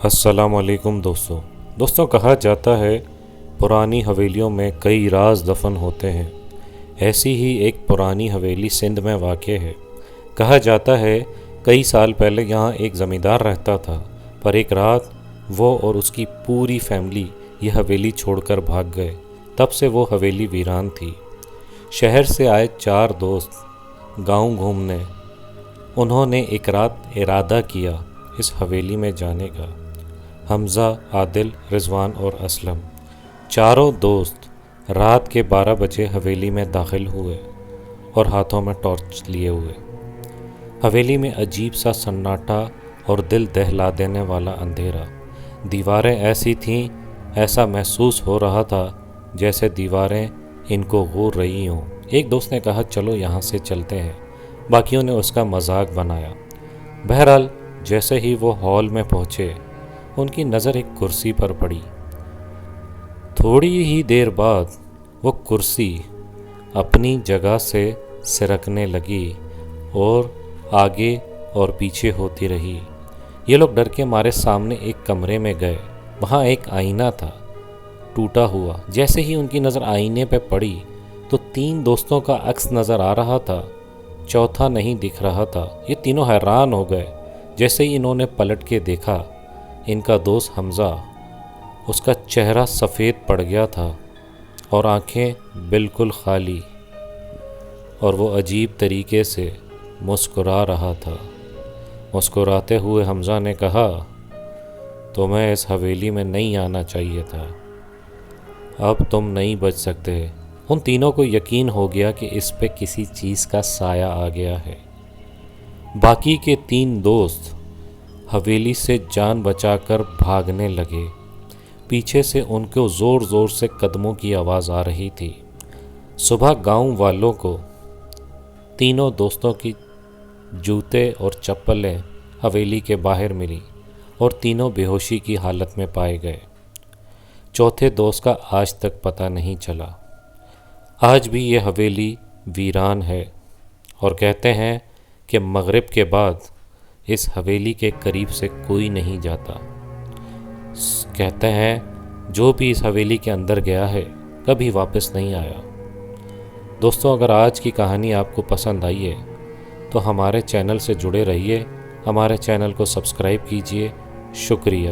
السلام علیکم دوستوں کہا جاتا ہے پرانی حویلیوں میں کئی راز دفن ہوتے ہیں۔ ایسی ہی ایک پرانی حویلی سندھ میں واقع ہے۔ کہا جاتا ہے کئی سال پہلے یہاں ایک زمیندار رہتا تھا، پر ایک رات وہ اور اس کی پوری فیملی یہ حویلی چھوڑ کر بھاگ گئے۔ تب سے وہ حویلی ویران تھی۔ شہر سے آئے 4 دوست گاؤں گھومنے، انہوں نے ایک رات ارادہ کیا اس حویلی میں جانے کا۔ حمزہ، عادل، رضوان اور اسلم، چاروں دوست رات کے 12 بجے حویلی میں داخل ہوئے اور ہاتھوں میں ٹارچ لیے ہوئے۔ حویلی میں عجیب سا سناٹا اور دل دہلا دینے والا اندھیرا۔ دیواریں ایسی تھیں، ایسا محسوس ہو رہا تھا جیسے دیواریں ان کو گھور رہی ہوں۔ ایک دوست نے کہا چلو یہاں سے چلتے ہیں، باقیوں نے اس کا مذاق بنایا۔ بہرحال جیسے ہی وہ ہال میں پہنچے، ان کی نظر ایک کرسی پر پڑی۔ تھوڑی ہی دیر بعد وہ کرسی اپنی جگہ سے سرکنے لگی اور آگے اور پیچھے ہوتی رہی۔ یہ لوگ ڈر کے مارے سامنے ایک کمرے میں گئے۔ وہاں ایک آئینہ تھا، ٹوٹا ہوا۔ جیسے ہی ان کی نظر آئینے پہ پڑی تو 3 دوستوں کا عکس نظر آ رہا تھا، چوتھا نہیں دکھ رہا تھا۔ یہ تینوں حیران ہو گئے۔ جیسے ہی انہوں نے پلٹ کے دیکھا، ان کا دوست حمزہ، اس کا چہرہ سفید پڑ گیا تھا اور آنکھیں بالکل خالی، اور وہ عجیب طریقے سے مسکرا رہا تھا۔ مسکراتے ہوئے حمزہ نے کہا، تمہیں اس حویلی میں نہیں آنا چاہیے تھا، اب تم نہیں بچ سکتے۔ ان تینوں کو یقین ہو گیا کہ اس پہ کسی چیز کا سایہ آ گیا ہے۔ باقی کے 3 دوست حویلی سے جان بچا کر بھاگنے لگے۔ پیچھے سے ان کو زور زور سے قدموں کی آواز آ رہی تھی۔ صبح گاؤں والوں کو تینوں دوستوں کی جوتے اور چپلیں حویلی کے باہر ملی اور تینوں بے ہوشی کی حالت میں پائے گئے۔ چوتھے دوست کا آج تک پتہ نہیں چلا۔ آج بھی یہ حویلی ویران ہے اور کہتے ہیں کہ مغرب کے بعد اس حویلی کے قریب سے کوئی نہیں جاتا۔ کہتے ہیں جو بھی اس حویلی کے اندر گیا ہے کبھی واپس نہیں آیا۔ دوستوں اگر آج کی کہانی آپ کو پسند آئی ہے تو ہمارے چینل سے جڑے رہیے، ہمارے چینل کو سبسکرائب کیجیے۔ شکریہ۔